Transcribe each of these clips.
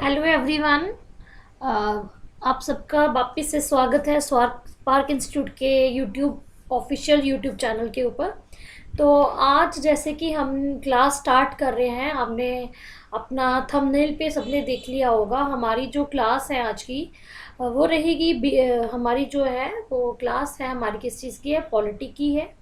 Hello everyone. आप सबका वापस से स्वागत है स्पार्क इंस्टीट्यूट के यूट्यूब ऑफिशियल यूट्यूब चैनल के ऊपर। तो आज जैसे कि हम क्लास स्टार्ट कर रहे हैं, हमने अपना थंबनेल पे सबने देख लिया होगा। हमारी जो क्लास है आज की वो रहेगी हमारी जो है वो क्लास है हमारी किस चीज़ की है, पॉलिटी की है।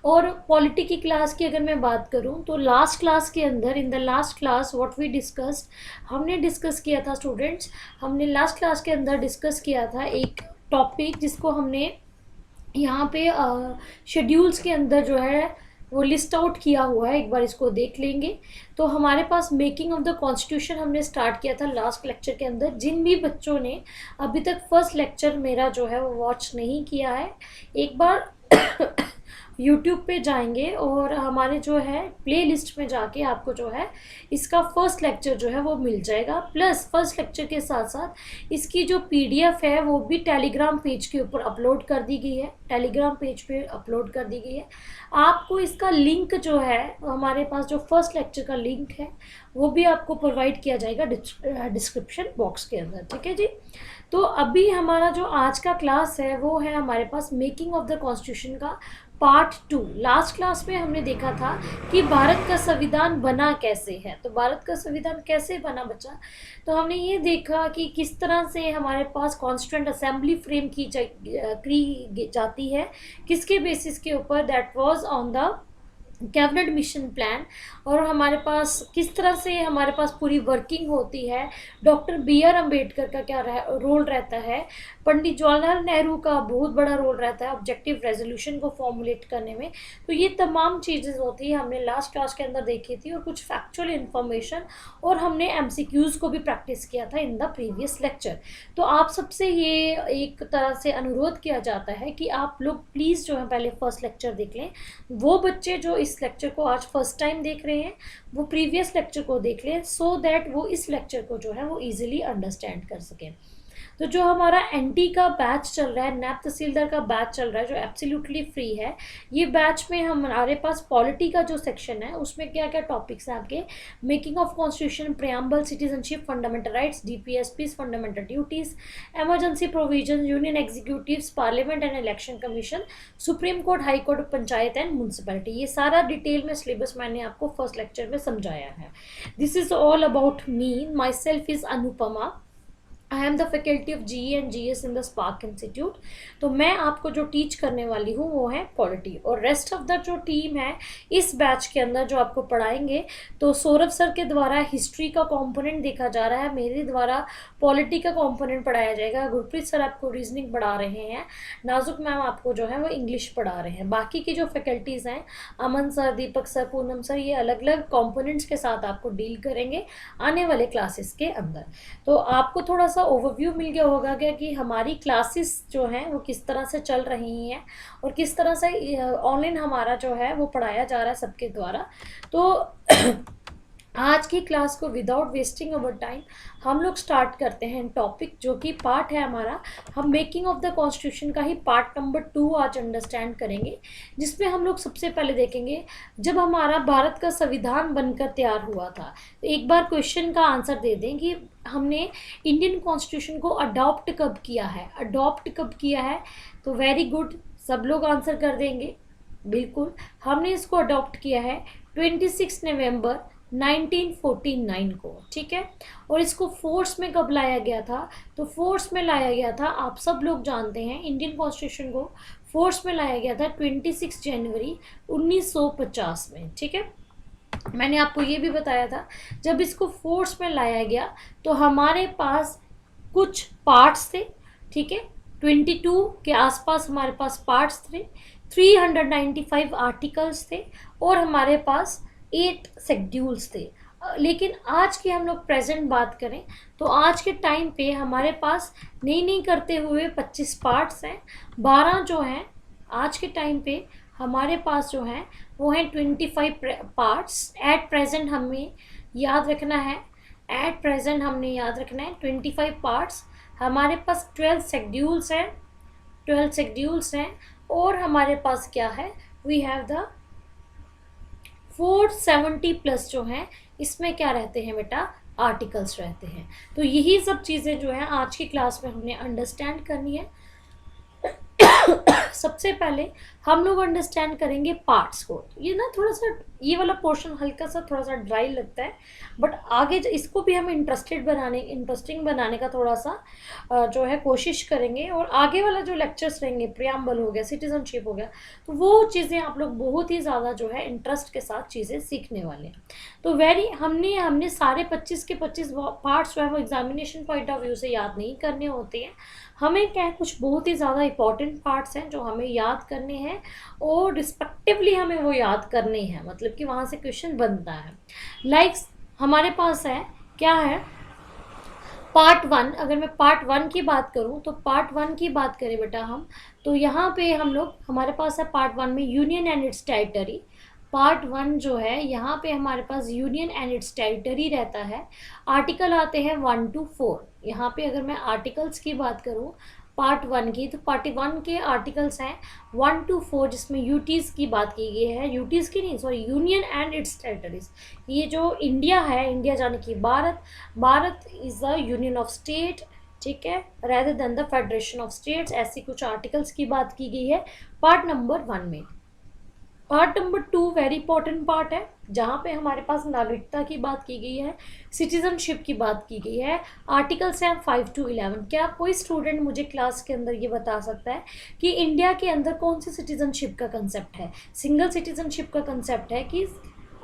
और पॉलिटी की क्लास की अगर मैं बात करूं तो लास्ट क्लास के अंदर, in the last class what we discussed, हमने डिस्कस किया था स्टूडेंट्स, हमने लास्ट क्लास के अंदर डिस्कस किया था एक टॉपिक जिसको हमने यहाँ पे शेड्यूल्स के अंदर जो है वो लिस्ट आउट किया हुआ है। एक बार इसको देख लेंगे तो हमारे पास मेकिंग ऑफ द कॉन्स्टिट्यूशन हमने स्टार्ट किया था लास्ट लेक्चर के अंदर। जिन भी बच्चों ने अभी तक फर्स्ट लेक्चर मेरा जो है वो वॉच नहीं किया है, एक बार यूट्यूब पे जाएंगे और हमारे जो है प्ले लिस्ट में जाके आपको जो है इसका फर्स्ट लेक्चर जो है वो मिल जाएगा। प्लस फर्स्ट लेक्चर के साथ साथ इसकी जो पीडीएफ है वो भी टेलीग्राम पेज के ऊपर अपलोड कर दी गई है, टेलीग्राम पेज पे अपलोड कर दी गई है। आपको इसका लिंक जो है हमारे पास जो फर्स्ट लेक्चर का लिंक है वो भी आपको प्रोवाइड किया जाएगा डिस्क्रिप्शन बॉक्स के अंदर, ठीक है जी। तो अभी हमारा जो आज का क्लास है वो है हमारे पास मेकिंग ऑफ द कॉन्स्टिट्यूशन का पार्ट 2। लास्ट क्लास में हमने देखा था कि भारत का संविधान बना कैसे है। तो भारत का संविधान कैसे बना बच्चा, तो हमने ये देखा कि किस तरह से हमारे पास कॉन्स्टिट्यूएंट असेंबली फ्रेम की जाती है, किसके बेसिस के ऊपर, that was on the cabinet mission plan. और हमारे पास किस तरह से हमारे पास पूरी वर्किंग होती है, डॉक्टर बी.आर. अम्बेडकर का क्या रोल रहता है, पंडित जवाहरलाल नेहरू का बहुत बड़ा रोल रहता है ऑब्जेक्टिव रेजोल्यूशन को फॉर्मुलेट करने में। तो ये तमाम चीज़ें होती है हमने लास्ट क्लास के अंदर देखी थी, और कुछ फैक्चुअल इन्फॉर्मेशन, और हमने एमसीक्यूज़ को भी प्रैक्टिस किया था इन द प्रीवियस लेक्चर। तो आप सबसे ये एक तरह से अनुरोध किया जाता है कि आप लोग प्लीज़ जो है पहले फर्स्ट लेक्चर देख लें। वो बच्चे जो इस लेक्चर को आज फर्स्ट टाइम देख रहे हैं वो प्रीवियस लेक्चर को देख लें, सो दैट वो इस लेक्चर को जो है वो इजीली अंडरस्टैंड कर सकें। तो जो हमारा एनटी का बैच चल रहा है, नैब तहसीलदार का बैच चल रहा है जो एब्सोल्युटली फ्री है, ये बैच में हमारे पास पॉलिटी का जो सेक्शन है उसमें क्या क्या टॉपिक्स हैं आपके, making of constitution, preamble, citizenship, fundamental rights, DPSPs, fundamental duties, emergency provision, union executives, parliament and election commission, supreme court, high court, panchayat and municipality, ये सारा डिटेल में सिलेबस मैंने आपको फर्स्ट लेक्चर में समझाया है। This is all about me, myself is Anupama, I am the faculty of G and G S in the Spark Institute. तो मैं आपको जो टीच करने वाली हूँ वो है पॉलिटी, और रेस्ट ऑफ द जो टीम है इस बैच के अंदर जो आपको पढ़ाएंगे, तो सौरभ सर के द्वारा हिस्ट्री का कंपोनेंट देखा जा रहा है, मेरे द्वारा पॉलिटी का कंपोनेंट पढ़ाया जाएगा, गुरप्रीत सर आपको रीजनिंग पढ़ा रहे हैं, नाजुक मैम आपको जो है वो इंग्लिश पढ़ा रहे हैं। बाकी की जो फैकल्टीज़ हैं, अमन सर, दीपक सर, पूनम सर, ये अलग अलग कंपोनेंट्स के साथ आपको डील करेंगे आने वाले क्लासेस के अंदर। तो आपको थोड़ा सा ओवरव्यू मिल गया होगा क्या कि हमारी क्लासेस जो हैं वो किस तरह से चल रही हैं और किस तरह से ऑनलाइन हमारा जो है वो पढ़ाया जा रहा है सबके द्वारा। तो आज की क्लास को विदाउट वेस्टिंग ओवर टाइम हम लोग स्टार्ट करते हैं टॉपिक, जो कि पार्ट है हमारा, हम मेकिंग ऑफ द कॉन्स्टिट्यूशन का ही पार्ट नंबर 2 आज अंडरस्टैंड करेंगे, जिसमें हम लोग सबसे पहले देखेंगे जब हमारा भारत का संविधान बनकर तैयार हुआ था। तो एक बार क्वेश्चन का आंसर दे दें कि हमने इंडियन कॉन्स्टिट्यूशन को अडॉप्ट कब किया है, अडॉप्ट कब किया है, तो वेरी गुड, सब लोग आंसर कर देंगे। बिल्कुल, हमने इसको अडॉप्ट किया है 26 नवंबर 1949 को, ठीक है। और इसको फोर्स में कब लाया गया था, तो फोर्स में लाया गया था, आप सब लोग जानते हैं इंडियन कॉन्स्टिट्यूशन को फोर्स में लाया गया था 26 जनवरी 1950 में, ठीक है। मैंने आपको ये भी बताया था जब इसको फोर्स में लाया गया तो हमारे पास कुछ पार्ट्स थे, ठीक है, 22 के आसपास हमारे पास पार्ट्स थे, 395 आर्टिकल्स थे, और हमारे पास 8 शेड्यूल्स थे। लेकिन आज की हम लोग प्रेजेंट बात करें तो आज के टाइम पे हमारे पास नहीं करते हुए 25 पार्ट्स हैं, 12 जो हैं आज के टाइम पे हमारे पास जो हैं वो हैं 25 पार्ट्स। एट प्रेजेंट हमें याद रखना है, एट प्रेजेंट हमने याद रखना है 25 पार्ट्स। हमारे पास 12 शेड्यूल्स हैं, 12 शेड्यूल्स हैं, और हमारे पास क्या है, वी हैव द 470 प्लस जो हैं इसमें क्या रहते हैं बेटा, आर्टिकल्स रहते हैं। तो यही सब चीज़ें जो है आज की क्लास में हमने अंडरस्टैंड करनी है। सबसे पहले हम लोग अंडरस्टैंड करेंगे पार्ट्स को। ये ना थोड़ा सा ये वाला पोर्शन हल्का सा थोड़ा सा ड्राई लगता है, बट आगे इसको भी हम इंटरेस्टिंग बनाने का थोड़ा सा जो है कोशिश करेंगे। और आगे वाला जो लेक्चर्स रहेंगे, प्रियम्बल हो गया, सिटीजनशिप हो गया, तो वो चीज़ें आप लोग बहुत ही ज़्यादा जो है इंटरेस्ट के साथ चीज़ें सीखने वाले हैं। तो हमने सारे 25 के 25 पार्ट्स जो है वो एग्जामिनेशन पॉइंट ऑफ व्यू से याद नहीं करने होते हैं। हमें क्या है, कुछ बहुत ही ज़्यादा इंपॉर्टेंट पार्ट्स हैं जो हमें याद करने हैं और रिस्पेक्टिवली हमें वो याद करने हैं, मतलब कि वहाँ से क्वेश्चन बनता है। हमारे पास है क्या है, पार्ट 1। अगर मैं पार्ट 1 की बात करूं तो पार्ट 1 की बात करें बेटा हम, तो यहाँ पे हमारे पास है पार्ट 1 में union and it's territory. Part 1 जो है यहाँ पे हमारे पास यूनियन एंड इट्स टेरिटरी रहता है। आर्टिकल आते हैं 1 to 4। यहाँ पे अगर मैं आर्टिकल्स की बात करूँ पार्ट 1 की, तो पार्ट 1 के आर्टिकल्स हैं 1 to 4, जिसमें यूटीज़ की बात की गई है। यूटीज़ की नहीं, sorry, union and its territories. ये जो इंडिया है, इंडिया जाने की Bharat is the union of state, ठीक है, rather than the federation of states. ऐसी कुछ आर्टिकल्स की बात की गई है पार्ट नंबर 1 में। Part number 2 very important part है, जहाँ पे हमारे पास नागरिकता की बात की गई है, सिटीजनशिप की बात की गई है। आर्टिकल्स हैं 5 to 11। क्या कोई स्टूडेंट मुझे क्लास के अंदर ये बता सकता है कि इंडिया के अंदर कौन सी सिटीजनशिप का कंसेप्ट है? सिंगल सिटीजनशिप का कंसेप्ट है कि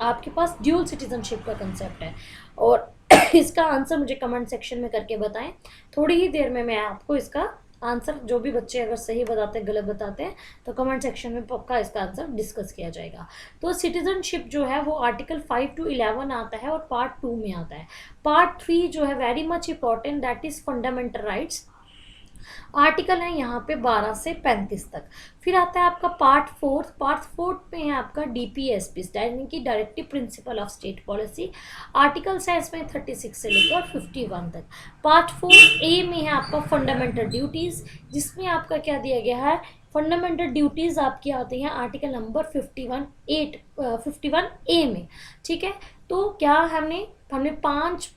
आपके पास ड्यूल सिटीजनशिप का कंसेप्ट है? और इसका आंसर मुझे कमेंट सेक्शन में करके बताएं। थोड़ी ही देर में मैं आपको इसका आंसर, जो भी बच्चे अगर सही बताते हैं गलत बताते हैं, तो कमेंट सेक्शन में पक्का इसका आंसर डिस्कस किया जाएगा। तो सिटीजनशिप जो है वो आर्टिकल 5 to 11 आता है और पार्ट 2 में आता है। पार्ट 3 जो है very much important, that is fundamental rights. Article है यहाँ पे 12 से 35 तक। फिर आता है आपका पार्ट 4। पार्ट 4 में है आपका डीपीएसपी, यानी कि directive principle of state policy. Articles है इसमें 36 से लेकर 51 तक। पार्ट 4A में है आपका फंडामेंटल ड्यूटीज़, जिसमें आपका क्या दिया गया है, फंडामेंटल ड्यूटीज़ आपकी आती हैं आर्टिकल नंबर 51A में, ठीक है। तो क्या हमने 5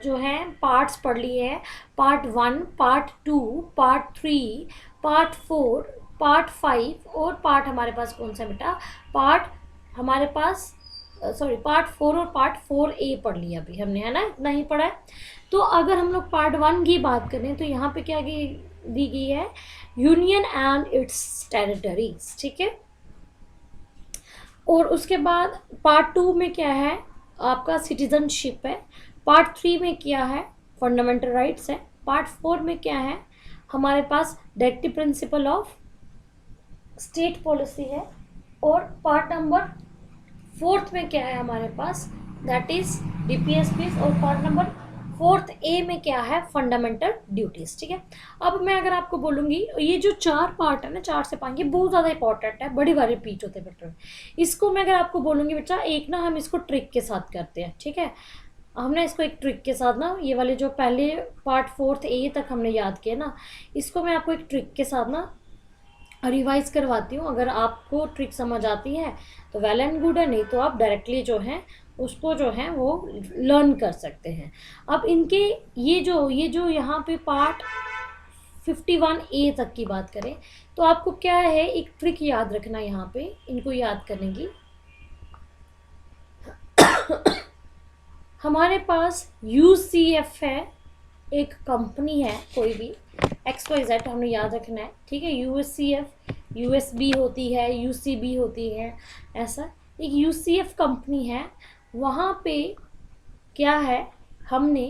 जो हैं पार्ट्स पढ़ लिए हैं, part 1, part 2, part 3, part 4, part 5 और पार्ट हमारे पास कौन सा बेटा, हमारे पास पार्ट 4 और पार्ट 4A पढ़ लिया अभी हमने, है ना, इतना ही पढ़ा है। तो अगर हम लोग पार्ट 1 की बात करें तो यहाँ पे क्या दी गई है, यूनियन एंड इट्स टेरिटरीज, ठीक है। और उसके बाद पार्ट 2 में क्या है आपका, सिटीजनशिप है। पार्ट 3 में क्या है, फंडामेंटल राइट्स है। पार्ट 4 में क्या है, हमारे पास directive principle of state policy है। और पार्ट नंबर 4 में क्या है हमारे पास, दैट इज डीपीएसपी। और पार्ट नंबर 4A में क्या है, फंडामेंटल ड्यूटीज, ठीक है। अब मैं अगर आपको बोलूँगी, ये जो 4 पार्ट है ना, 4 से 5, ये बहुत ज़्यादा इंपॉर्टेंट है, बड़ी बार रिपीट होते हैं बेटा। इसको मैं अगर आपको बोलूँगी बेटा, एक ना हम इसको ट्रिक के साथ करते हैं, ठीक है। हमने इसको एक ट्रिक के साथ ना, ये वाले जो पहले पार्ट 4A तक हमने याद किया ना, इसको मैं आपको एक ट्रिक के साथ ना रिवाइज करवाती हूँ। अगर आपको ट्रिक समझ आती है तो वेल एंड गुड है, नहीं तो आप डायरेक्टली जो है उसको जो है वो लर्न कर सकते हैं। अब इनके ये जो यहाँ पे पार्ट 51A तक की बात करें तो आपको क्या है, एक ट्रिक याद रखना यहाँ पे, इनको याद करने की। हमारे पास UCF है, एक कंपनी है, कोई भी XYZ हमने याद रखना है, ठीक है। UCF, USB होती है, UCB होती है, ऐसा एक UCF कंपनी है। वहाँ पे क्या है, हमने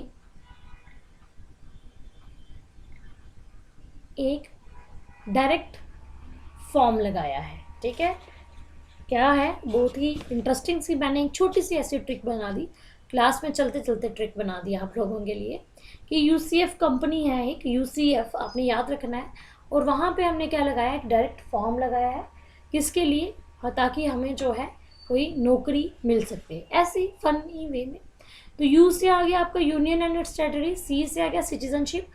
एक डायरेक्ट फॉर्म लगाया है, ठीक है। क्या है, बहुत ही इंटरेस्टिंग सी मैंने एक छोटी सी ऐसी ट्रिक बना दी, क्लास में चलते चलते ट्रिक बना दिया आप लोगों के लिए, कि UCF कंपनी है, एक UCF आपने याद रखना है। और वहाँ पे हमने क्या लगाया, एक डायरेक्ट फॉर्म लगाया है, किसके लिए, ताकि हमें जो है कोई नौकरी मिल सकती है, ऐसी फनी वे में। तो U से आ गया आपका union and it's territory, C से आ गया सिटीजनशिप,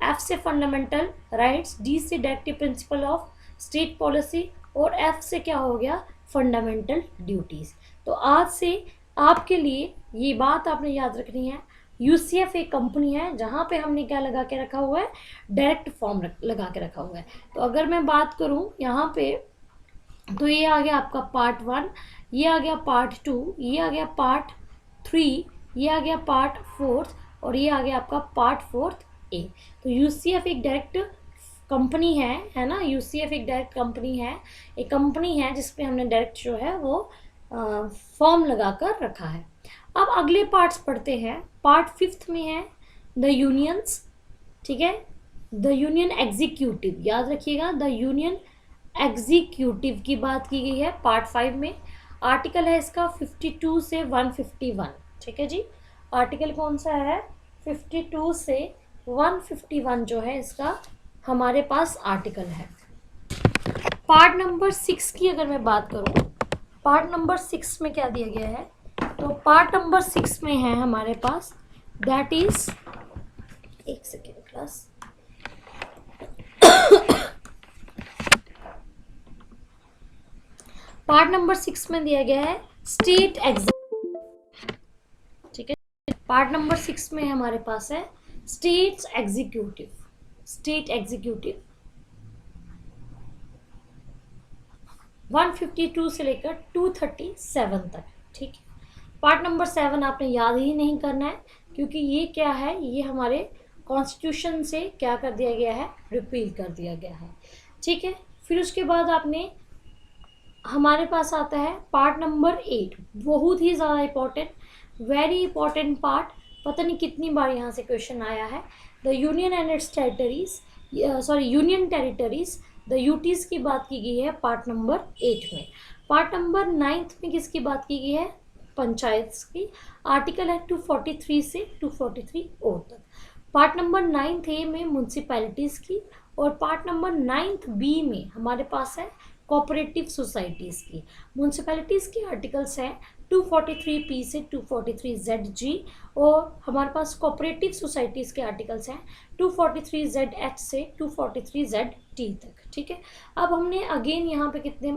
F से फंडामेंटल राइट्स, D से directive principle of state policy, और F से क्या हो गया, फंडामेंटल ड्यूटीज़। तो आज से आपके लिए ये बात आपने याद रखनी है, यूसीएफ एक कंपनी है जहाँ पे हमने क्या लगा के रखा हुआ है, डायरेक्ट फॉर्म लगा के रखा हुआ है। तो अगर मैं बात करूँ यहाँ पे, तो ये आ गया आपका पार्ट 1, ये आ गया पार्ट 2, ये आ गया पार्ट 3, ये आ गया पार्ट 4 और ये आ गया आपका पार्ट 4 ए। तो यूसीएफ एक डायरेक्ट कंपनी है ना, यूसीएफ एक डायरेक्ट कंपनी है, एक कंपनी है जिसपे हमने डायरेक्ट जो है वो फॉर्म लगा कर रखा है। अब अगले पार्ट्स पढ़ते हैं। पार्ट 5 में है द यूनियंस, ठीक है, द यूनियन एग्जीक्यूटिव, याद रखिएगा द यूनियन एग्जीक्यूटिव की बात की गई है पार्ट 5 में। आर्टिकल है इसका 52 से 151, ठीक है जी। आर्टिकल कौन सा है, 52 से 151 जो है इसका हमारे पास आर्टिकल है। पार्ट नंबर 6 की अगर मैं बात करूं, पार्ट नंबर 6 में क्या दिया गया है, तो पार्ट नंबर 6 में है हमारे पास, दैट इज, एक सेकेंड क्लास, पार्ट नंबर 6 में दिया गया है स्टेट एग्जीक्यूटिव, ठीक है। पार्ट नंबर 6 में हमारे पास है स्टेट्स एग्जीक्यूटिव, स्टेट एग्जीक्यूटिव 152 से लेकर 237 तक, ठीक है। पार्ट नंबर 7 आपने याद ही नहीं करना है, क्योंकि ये क्या है, ये हमारे कॉन्स्टिट्यूशन से क्या कर दिया गया है, रिपील कर दिया गया है, ठीक है। फिर उसके बाद आपने, हमारे पास आता है पार्ट नंबर 8, बहुत ही ज़्यादा इम्पोर्टेंट, वेरी इंपॉर्टेंट पार्ट, पता नहीं कितनी बार यहाँ से क्वेश्चन आया है। The union and its territories, sorry union territories, the UTs की बात की गई है पार्ट नंबर 8 में। पार्ट नंबर 9 में किसकी बात की गई है, पंचायत की। आर्टिकल है 243 से 243 ओ तक। पार्ट नंबर 9 ए में म्यूनसिपैलिटीज़ की, और पार्ट नंबर 9 बी में हमारे पास है कोऑपरेटिव सोसाइटीज़ की। म्यूनसिपैलिटीज़ के आर्टिकल्स हैं 243 पी से 243 जेड जी, और हमारे पास कोऑपरेटिव सोसाइटीज़ के आर्टिकल्स हैं 243 जेड एच से 243 जेड टी तक, ठीक है। अब हमने अगेन यहाँ पे कितने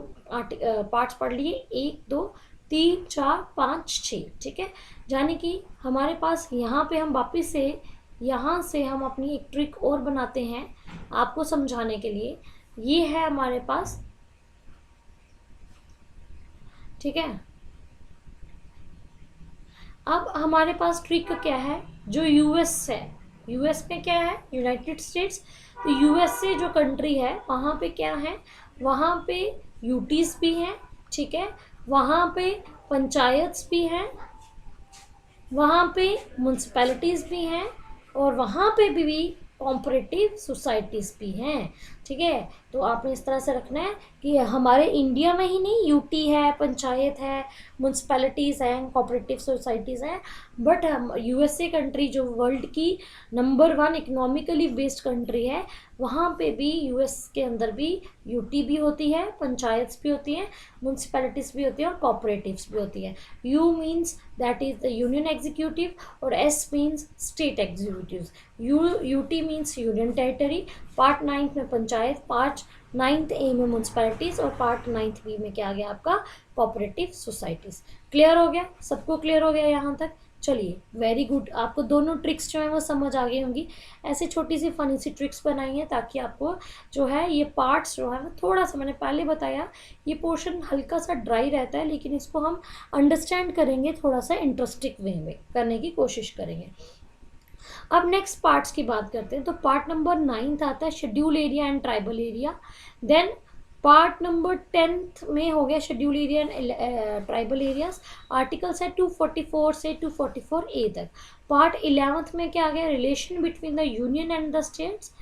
पार्ट्स पढ़ लिए, 1 2 3 4 5 6, ठीक है। यानी कि हमारे पास यहाँ पे हम वापस से, यहाँ से हम अपनी एक ट्रिक और बनाते हैं आपको समझाने के लिए। ये है हमारे पास, ठीक है। अब हमारे पास ट्रिक क्या है, जो यूएस है, यूएस में क्या है, यूनाइटेड स्टेट्स, तो यूएस से जो कंट्री है वहाँ पे क्या है, वहाँ पे यूटीज भी हैं, ठीक है, वहाँ पे पंचायत्स भी हैं, वहाँ पे म्यूनसिपैलिटीज़ भी हैं, और वहाँ पे भी कॉम्परेटिव सोसाइटीज़ भी हैं, ठीक है। तो आपने इस तरह से रखना है कि हमारे इंडिया में ही नहीं, यूटी है, पंचायत है, म्यूनसिपैलिटीज़ हैं, कॉपरेटिव सोसाइटीज़ हैं, बट हम यूएसए कंट्री जो वर्ल्ड की नंबर 1 इकोनॉमिकली बेस्ड कंट्री है, वहाँ पे भी यूएस के अंदर भी यूटी भी होती है, पंचायत्स भी होती हैं, म्यूनसिपैलिटीज़ भी होती हैं, और कॉपरेटिव्स भी होती हैं। U means that is the union executive, और S means state executives. UT means union territory, part 9 में पंचायत, पार्ट 9 ए में म्यूनसिपैलिटीज़, और पार्ट 9 बी में क्या आ गया आपका, कोऑपरेटिव सोसाइटीज़। क्लियर हो गया, सबको क्लियर हो गया यहाँ तक। चलिए वेरी गुड, आपको दोनों ट्रिक्स जो है वो समझ आ गई होंगी। ऐसे छोटी सी फनी सी ट्रिक्स बनाई हैं ताकि आपको जो है ये पार्ट्स जो है वो थोड़ा सा, मैंने पहले बताया ये पोर्शन हल्का सा ड्राई रहता है, लेकिन इसको हम अंडरस्टैंड करेंगे, थोड़ा सा इंटरेस्टिंग वे में करने की कोशिश करेंगे। अब नेक्स्ट पार्ट्स की बात करते हैं। तो पार्ट नंबर 9 आता है schedule area and tribal area. Then part number 10 में हो गया schedule area and tribal areas. Articles है 244 से 244 ए तक। पार्ट 11 में क्या आ गया, relation between the union and the states.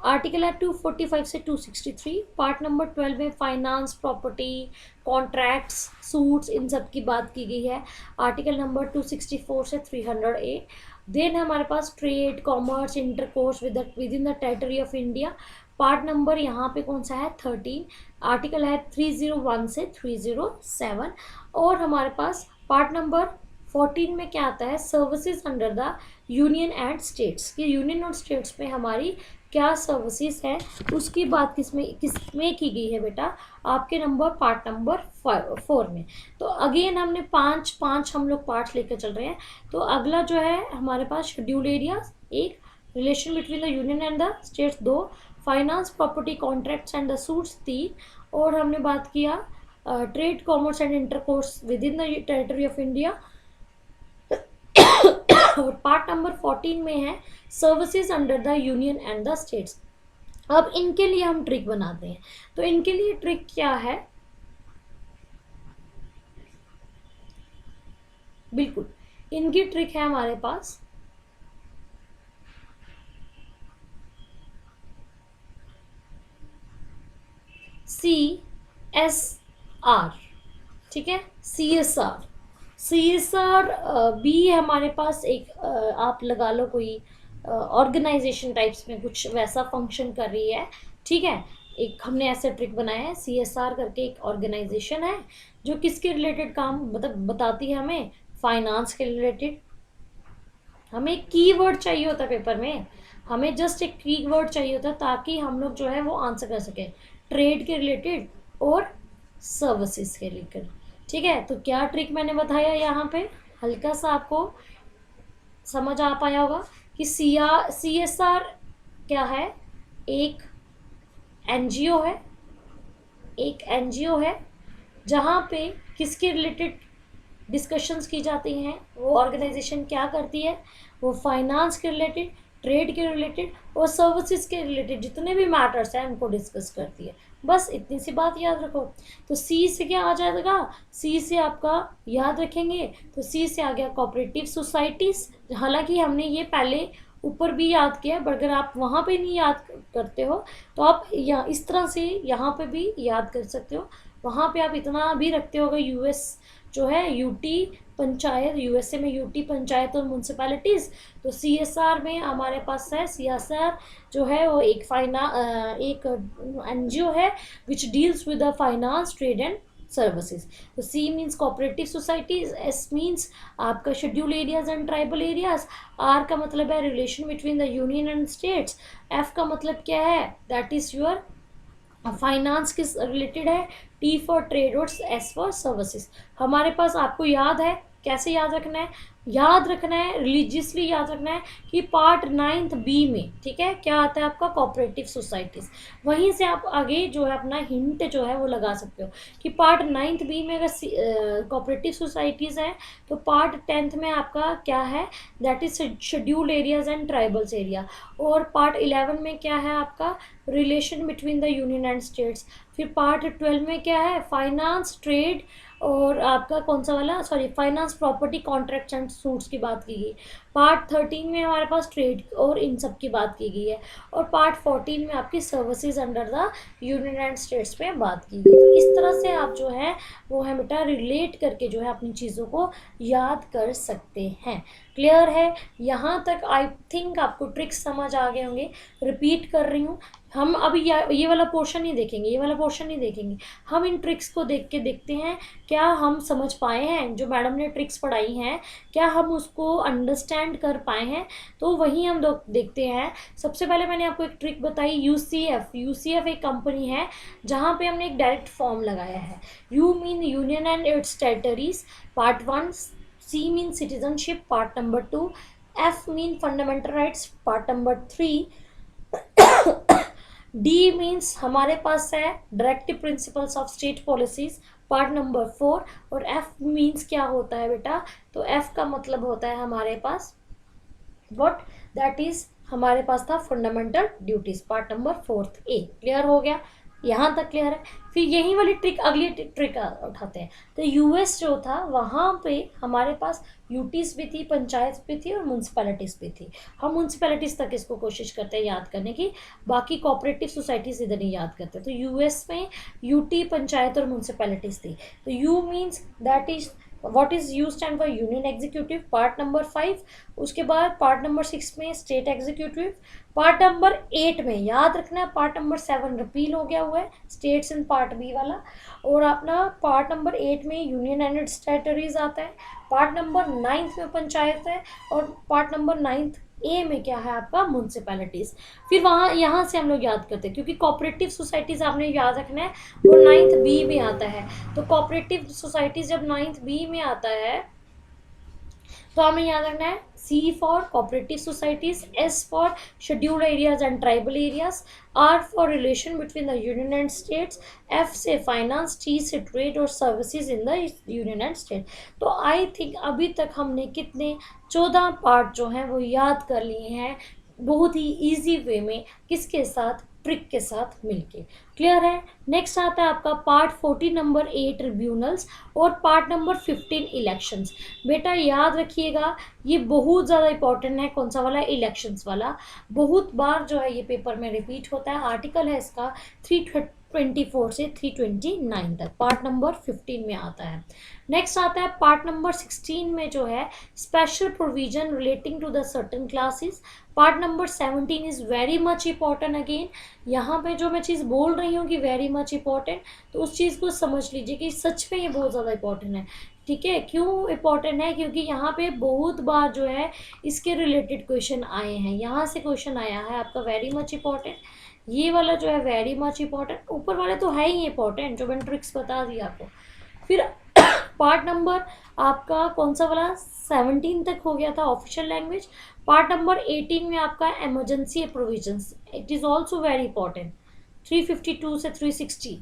Article है 245 से 263। पार्ट नंबर 12 में फाइनेंस, प्रॉपर्टी, कॉन्ट्रैक्ट्स, सूट्स, इन सब की बात की गई है। आर्टिकल नंबर 264 से 300A। देन हमारे पास trade, commerce, intercourse within the territory of India. Part number यहाँ पे कौन सा है, 13। आर्टिकल है 301 से 307। और हमारे पास पार्ट नंबर 14 में क्या आता है, services under the union and states. कि यूनियन और स्टेट्स में हमारी क्या सर्विसेज है उसकी बात किसमें की गई है बेटा, आपके पार्ट नंबर 4 में। तो अगेन हमने पांच हम लोग पार्ट्स लेकर चल रहे हैं। तो अगला जो है हमारे पास schedule area 1, relation between the union and the states 2, finance property contracts and the suits 3, और हमने बात किया trade commerce and intercourse within the territory of India. और पार्ट नंबर 14 में है services under the union and the states. अब इनके लिए हम ट्रिक बनाते हैं। तो इनके लिए ट्रिक क्या है, बिल्कुल इनकी ट्रिक है हमारे पास CSR, ठीक है, CSR भी हमारे पास एक आप लगा लो कोई ऑर्गेनाइजेशन टाइप्स में कुछ वैसा फंक्शन कर रही है, ठीक है। एक हमने ऐसा ट्रिक बनाया है, CSR करके एक ऑर्गेनाइजेशन है जो किसके रिलेटेड काम बताती है हमें, फाइनेंस के रिलेटेड। हमें एक कीवर्ड चाहिए होता है पेपर में, हमें जस्ट एक कीवर्ड चाहिए होता है ताकि हम लोग जो है वो आंसर कर सकें, ट्रेड के रिलेटेड और सर्विसेज के रिलेटेड, ठीक है। तो क्या ट्रिक मैंने बताया यहाँ पे, हल्का सा आपको समझ आ पाया होगा कि CSR क्या है, एक एनजीओ है, एक एनजीओ है जहाँ पे किसके रिलेटेड डिस्कशंस की जाती हैं, वो ऑर्गेनाइजेशन क्या करती है, वो फाइनेंस के रिलेटेड, ट्रेड के रिलेटेड और सर्विसेज के रिलेटेड जितने भी मैटर्स हैं उनको डिस्कस करती है। बस इतनी सी बात याद रखो। तो सी से क्या आ जाएगा, सी से आपका याद रखेंगे तो सी से आ गया कोऑपरेटिव सोसाइटीज। हालांकि हमने ये पहले ऊपर भी याद किया, पर अगर आप वहाँ पे नहीं याद करते हो तो आप इस तरह से यहाँ पे भी याद कर सकते हो। वहाँ पे आप इतना भी रखते हो, यूएस जो है यूटी पंचायत, यूएसए में यूटी पंचायत और म्यूनसिपैलिटीज़, तो सीएसआर में हमारे पास है, सीएसआर जो है वो एक एनजीओ है which deals with the finance, trade and services. तो C means cooperative societies, S means आपका schedule areas and tribal areas, R का मतलब है relation between the union and states, F का मतलब क्या है, दैट इज योर फाइनेंस किस रिलेटेड है, टी फॉर ट्रेड और एस फॉर सर्विसेज। हमारे पास आपको याद है, कैसे याद रखना है, याद रखना है, रिलीजियसली याद रखना है कि पार्ट 9th बी में, ठीक है, क्या आता है आपका कोऑपरेटिव सोसाइटीज़। वहीं से आप आगे जो है अपना हिंट जो है वो लगा सकते हो कि पार्ट 9th बी में अगर कोऑपरेटिव सोसाइटीज़ है तो पार्ट 10th में आपका क्या है, that is scheduled areas and tribals area, और पार्ट 11 में क्या है आपका relation between the union and states. फिर पार्ट 12 में क्या है, फाइनेंस, ट्रेड और आपका कौन सा वाला, sorry, finance, property, contracts and suits की बात की गई। पार्ट 13 में हमारे पास ट्रेड और इन सब की बात की गई है, और पार्ट 14 में आपकी services under the union and states में बात की गई। तो इस तरह से आप जो है वो है बेटा रिलेट करके जो है अपनी चीज़ों को याद कर सकते हैं। क्लियर है यहाँ तक? आई थिंक आपको ट्रिक्स समझ आ गए होंगे। रिपीट कर रही हूँ, हम अभी ये वाला पोर्शन नहीं देखेंगे, ये वाला पोर्शन नहीं देखेंगे, हम इन ट्रिक्स को देख के देखते हैं क्या हम समझ पाए हैं, जो मैडम ने ट्रिक्स पढ़ाई हैं क्या हम उसको अंडरस्टैंड कर पाए हैं, तो वही हम देखते हैं। सबसे पहले मैंने आपको एक ट्रिक बताई, यूसीएफ एक कंपनी है जहाँ पे हमने एक डायरेक्ट फॉर्म लगाया है। U mean union and its territories, part 1, C mean citizenship, part number 2, F mean fundamental rights, part number 3, D means हमारे पास है directive principles of state policies, part number 4, और एफ मीन्स क्या होता है बेटा, तो एफ का मतलब होता है हमारे पास व्हाट, दैट इज हमारे पास था फंडामेंटल ड्यूटीज, पार्ट नंबर 4 ए। क्लियर हो गया? यहाँ तक क्लियर है? फिर यही वाली ट्रिक, अगली ट्रिक उठाते हैं। तो यूएस जो था वहाँ पे हमारे पास यूटीज भी थी, पंचायत भी थी और म्यूनसिपैलिटीज़ भी थी। हम म्यूनसिपैलिटीज़ तक इसको कोशिश करते हैं याद करने की, बाकी कोऑपरेटिव सोसाइटीज़ इधर नहीं याद करते। तो यूएस में यूटी, पंचायत और म्यूनसिपैलिटीज़ थी। तो you means that is what is you stand for union executive, part number 5। उसके बाद पार्ट नंबर 6 में स्टेट एग्जीक्यूटिव, पार्ट नंबर 8 में याद रखना है, पार्ट नंबर 7 रिपील हो गया हुआ है, स्टेट्स इन पार्ट बी वाला, और अपना पार्ट नंबर 8 में यूनियन एंड इट्स टेरिटरीज आता है, पार्ट नंबर 9 में पंचायत है, और पार्ट नंबर 9 ए में क्या है आपका म्यूनसिपैलिटीज। फिर वहाँ यहाँ से हम लोग याद करते हैं, क्योंकि कोऑपरेटिव सोसाइटीज आपने याद रखना है, वो 9th बी में आता है। तो कोऑपरेटिव सोसाइटीज जब 9th बी में आता है तो हमें याद रखना है C for cooperative societies, S for scheduled areas and tribal areas, R for relation between the union and states, F से फाइनेंस, टी से ट्रेड और services in the union and state. तो आई थिंक अभी तक हमने कितने 14 part जो हैं वो याद कर लिए हैं बहुत ही इजी वे में, किसके साथ, ट्रिक के साथ मिलके। क्लियर है। नेक्स्ट आता है आपका पार्ट 14 नंबर 8 ट्रिब्यूनल्स और पार्ट नंबर 15 इलेक्शंस। बेटा याद रखिएगा ये बहुत ज़्यादा इंपॉर्टेंट है। कौन सा वाला? इलेक्शंस वाला। बहुत बार जो है ये पेपर में रिपीट होता है। आर्टिकल है इसका 324 से 329 तक, पार्ट नंबर 15 में आता है। नेक्स्ट आता है पार्ट नंबर 16 में जो है special provision relating to the certain classes. Part number 17 is very much important. Again यहाँ पे जो मैं चीज़ बोल रही हूँ कि वेरी मच इंपॉर्टेंट, तो उस चीज़ को समझ लीजिए कि सच में ये बहुत ज़्यादा इंपॉर्टेंट है। ठीक है, क्यों इंपॉर्टेंट है? क्योंकि यहाँ पे बहुत बार जो है इसके रिलेटेड क्वेश्चन आए हैं। यहाँ से क्वेश्चन आया है आपका वेरी मच इंपॉर्टेंट, ये वाला जो है वेरी मच इंपॉर्टेंट, ऊपर वाले तो है ही इंपॉर्टेंट जो मैंने ट्रिक्स बता दिया आपको। फिर पार्ट नंबर आपका कौन सा वाला? 17 तक हो गया था ऑफिशियल लैंग्वेज। पार्ट नंबर 18 में आपका emergency provisions, it is also very important, 352 से 360।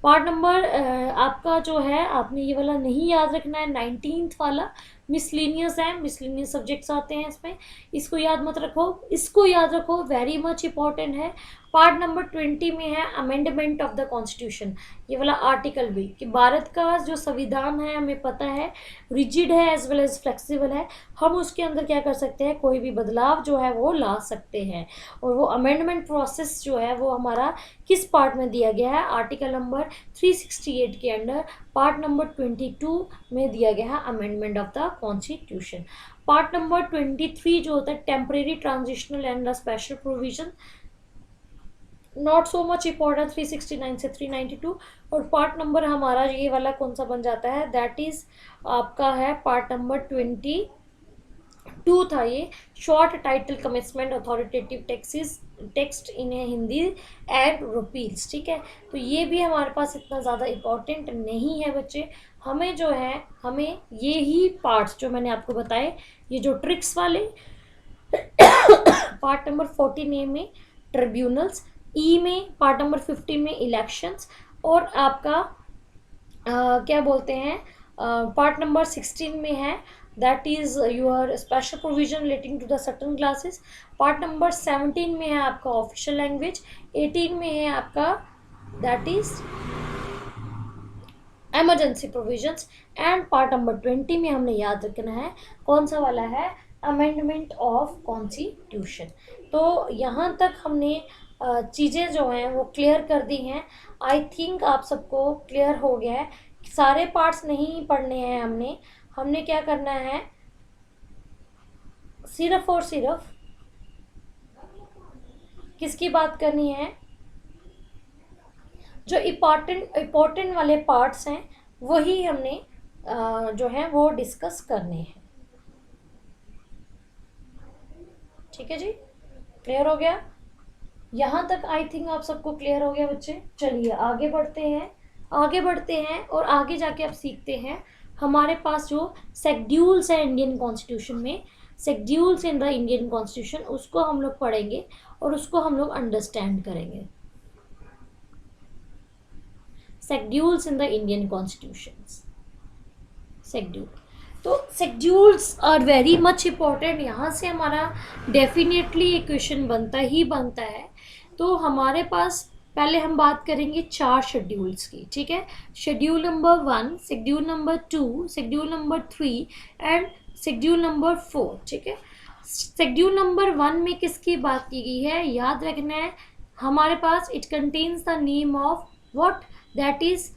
पार्ट नंबर आपका जो है, आपने ये वाला नहीं याद रखना है, 19th वाला मिसलिनियस है, मिसलिनियस सब्जेक्ट्स आते हैं इसमें, इसको याद मत रखो, इसको याद रखो, वेरी मच इंपॉर्टेंट है। पार्ट नंबर 20 में है अमेंडमेंट ऑफ द कॉन्स्टिट्यूशन, ये वाला आर्टिकल भी, कि भारत का जो संविधान है हमें पता है रिजिड है एज वेल एज फ्लेक्सिबल है, हम उसके अंदर क्या कर सकते हैं, कोई भी बदलाव जो है वो ला सकते हैं। और वो अमेंडमेंट प्रोसेस जो है वो हमारा किस पार्ट में दिया गया है? आर्टिकल नंबर 368 के अंडर पार्ट नंबर 22 में दिया गया है amendment of the constitution. Part number 23 जो होता है temporary transitional and the special provision, not so much important, 369 से 392। और पार्ट नंबर हमारा ये वाला कौन सा बन जाता है? दैट इज आपका है पार्ट नंबर 22 था ये, short title commitment authoritative text in Hindi and rupees. ठीक है, तो ये भी हमारे पास इतना ज़्यादा इम्पोर्टेंट नहीं है बच्चे। हमें जो है, हमें ये ही पार्ट्स जो मैंने आपको बताए, ये जो ट्रिक्स वाले पार्ट नंबर 14A में ट्रिब्यूनल्स, ई में पार्ट नंबर 15 में इलेक्शंस, और आपका क्या बोलते हैं पार्ट नंबर 16 में है that is your special provision relating to the certain classes. Part number 17 में है आपका ऑफिशियल लैंग्वेज, 18 में है आपका that is emergency provisions, and part number 20 में हमने याद रखना है कौन सा वाला है? Amendment of constitution. तो यहाँ तक हमने चीज़ें जो हैं वो क्लियर कर दी हैं। आई थिंक आप सबको क्लियर हो गया है। सारे पार्ट्स नहीं पढ़ने हैं हमने, हमने क्या करना है, सिर्फ और सिर्फ किसकी बात करनी है? जो इम्पोर्टेंट वाले पार्ट्स हैं वही हमने जो है वो डिस्कस करने हैं। ठीक है जी, क्लियर हो गया? यहाँ तक आई थिंक आप सबको क्लियर हो गया बच्चे। चलिए आगे बढ़ते हैं, आगे बढ़ते हैं और आगे जाके आप सीखते हैं हमारे पास जो शेड्यूल्स है इंडियन कॉन्स्टिट्यूशन में, schedules in the Indian constitution, उसको हम लोग पढ़ेंगे और उसको हम लोग अंडरस्टैंड करेंगे। Schedules in the Indian constitution, schedule, तो schedules are very much important. यहाँ से हमारा डेफिनेटली एक क्वेश्चन बनता ही बनता है। तो हमारे पास पहले हम बात करेंगे 4 शेड्यूल्स की। ठीक है, schedule number 1, schedule number 2, schedule number 3 and schedule number 4। ठीक है, शेड्यूल नंबर 1 में किसकी बात की गई है? याद रखना है हमारे पास, it contains the name of what, that is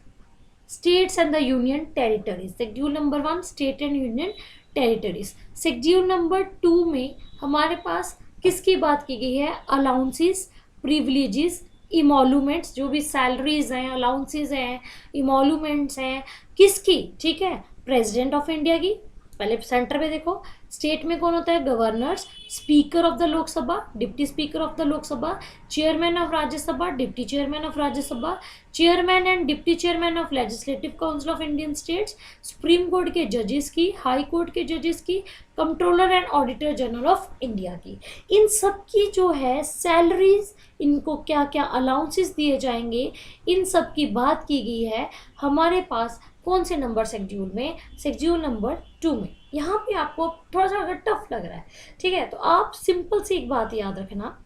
states and the union territories. Schedule number 1 state and union territories. Schedule number 2 में हमारे पास किसकी बात की गई है? अलाउंसेस, प्रिविलेजेस, इमोलूमेंट्स, जो भी सैलरीज हैं, अलाउंसेस हैं, इमोलूमेंट्स हैं, किसकी? ठीक है, प्रेसिडेंट ऑफ इंडिया की, पहले सेंटर में देखो, स्टेट में कौन होता है? Governors, speaker of the Lok Sabha, deputy speaker of the Lok Sabha, chairman of Rajya Sabha, deputy chairman of Rajya Sabha, chairman and deputy chairman of legislative council of Indian states, supreme court के जजेस की, हाई कोर्ट के जजेस की, controller and auditor general of India की। इन सब की जो है सैलरीज, इनको क्या क्या अलाउंसेस दिए जाएंगे, इन सब की बात की गई है हमारे पास कौन से नंबर शेड्यूल में? शेड्यूल नंबर 2 में। यहाँ पे आपको थोड़ा सा अगर टफ लग रहा है, ठीक है, तो आप सिंपल सी एक बात याद रखना,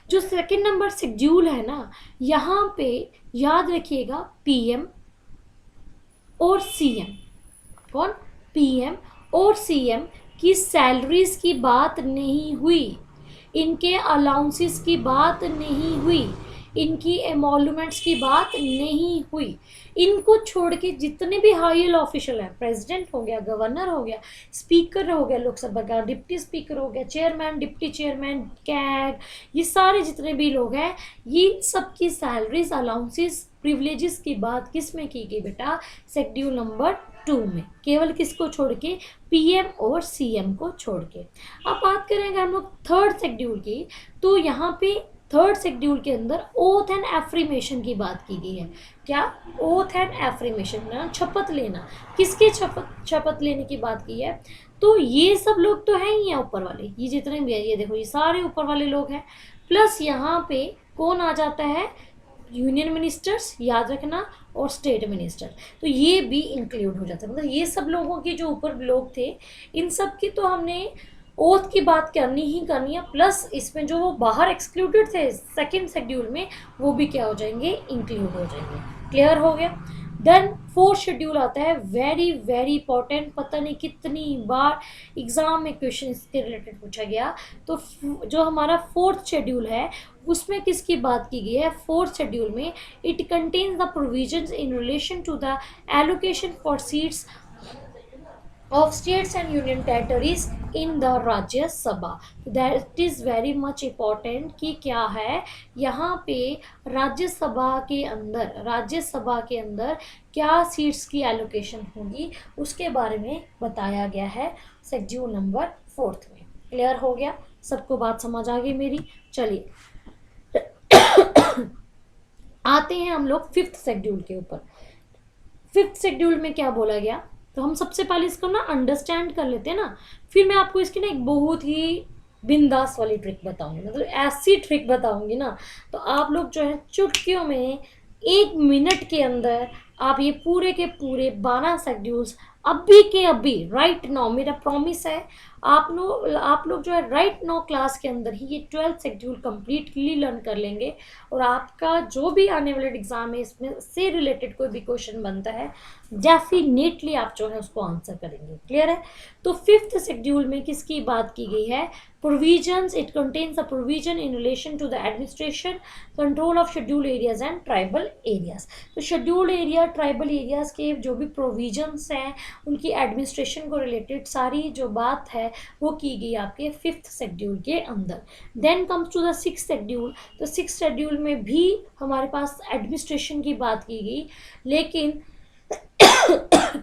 जो सेकंड नंबर शेड्यूल है ना, यहाँ पे याद रखिएगा पीएम और सीएम, कौन? पीएम और सीएम की सैलरीज की बात नहीं हुई, इनके अलाउंसेस की बात नहीं हुई, इनकी एमोलुमेंट्स की बात नहीं हुई। इनको छोड़ के जितने भी हाई ऑफिशियल हैं, प्रेसिडेंट हो गया, गवर्नर हो गया, स्पीकर हो गया लोकसभा का, डिप्टी स्पीकर हो गया, चेयरमैन, डिप्टी चेयरमैन, कैग, ये सारे जितने भी लोग हैं, ये सब की सैलरीज, अलाउंसेस, प्रिविलेजेस की बात किस में की गई बेटा? शेड्यूल नंबर 2 में। केवल किसको छोड़ के? पीएम और सीएम को छोड़ के। अब बात करेंगे हम लोग थर्ड शेड्यूल की, तो यहाँ पे थर्ड शेड्यूल के अंदर ओथ एंड एफ्रीमेशन की बात की गई है। क्या? ओथ एंड एफ्रीमेशन, शपथ लेना। किसके शपथ लेने की बात की है? तो ये सब लोग तो हैं ही हैं ऊपर वाले, ये जितने भी है, ये देखो ये सारे ऊपर वाले लोग हैं, प्लस यहाँ पे कौन आ जाता है? यूनियन मिनिस्टर्स, याद रखना, और स्टेट मिनिस्टर, तो ये भी इंक्लूड हो जाता है। मतलब ये सब लोगों के जो ऊपर लोग थे, इन सब की तो हमने ओथ की बात करनी ही करनी है, प्लस इसमें जो वो बाहर एक्सक्लूडेड थे सेकंड शेड्यूल में, वो भी क्या हो जाएंगे? इंक्लूड हो जाएंगे। क्लियर हो गया? देन फोर्थ शेड्यूल आता है, वेरी वेरी इंपॉर्टेंट, पता नहीं कितनी बार एग्जाम में क्वेश्चन इसके रिलेटेड पूछा गया। तो जो हमारा फोर्थ शेड्यूल है, उसमें किसकी बात की गई है? फोर्थ शेड्यूल में it contains the provisions in relation to the allocation for seats of states and union territories in the राज्य सभा। That is very much important कि क्या है यहाँ पे राज्यसभा के अंदर क्या सीट्स की एलोकेशन होगी, उसके बारे में बताया गया है शेड्यूल नंबर 4 में। क्लियर हो गया? सबको बात समझ आ गई मेरी? चलिए आते हैं हम लोग फिफ्थ शेड्यूल के ऊपर। फिफ्थ शेड्यूल में क्या बोला गया, तो हम सबसे पहले इसको ना अंडरस्टैंड कर लेते हैं ना, फिर मैं आपको इसकी ना एक बहुत ही बिंदास वाली ट्रिक बताऊंगी, मतलब ऐसी ट्रिक बताऊंगी ना, तो आप लोग जो है चुटकियों में 1 मिनट के अंदर आप ये पूरे के पूरे 12 शेड्यूल्स अभी के अभी राइट नाउ, मेरा प्रॉमिस है, आप लोग जो है राइट नाउ क्लास के अंदर ही ये 12 शेड्यूल कम्प्लीटली लर्न कर लेंगे, और आपका जो भी आने वाले एग्जाम है इसमें से रिलेटेड कोई भी क्वेश्चन बनता है, डेफिनेटली आप जो है उसको आंसर करेंगे। क्लियर है? तो फिफ्थ शेड्यूल में किसकी बात की गई है? Provisions, it contains a provision in relation to the administration control of schedule areas and tribal areas. तो शेड्यूल्ड एरिया, ट्राइबल एरियाज के जो भी प्रोविजंस हैं, उनकी एडमिनिस्ट्रेशन को रिलेटेड सारी जो बात है वो की गई आपके फिफ्थ शेड्यूल के अंदर। Then comes to the sixth schedule. तो सिक्स्थ शेड्यूल में भी हमारे पास एडमिनिस्ट्रेशन की बात की गई, लेकिन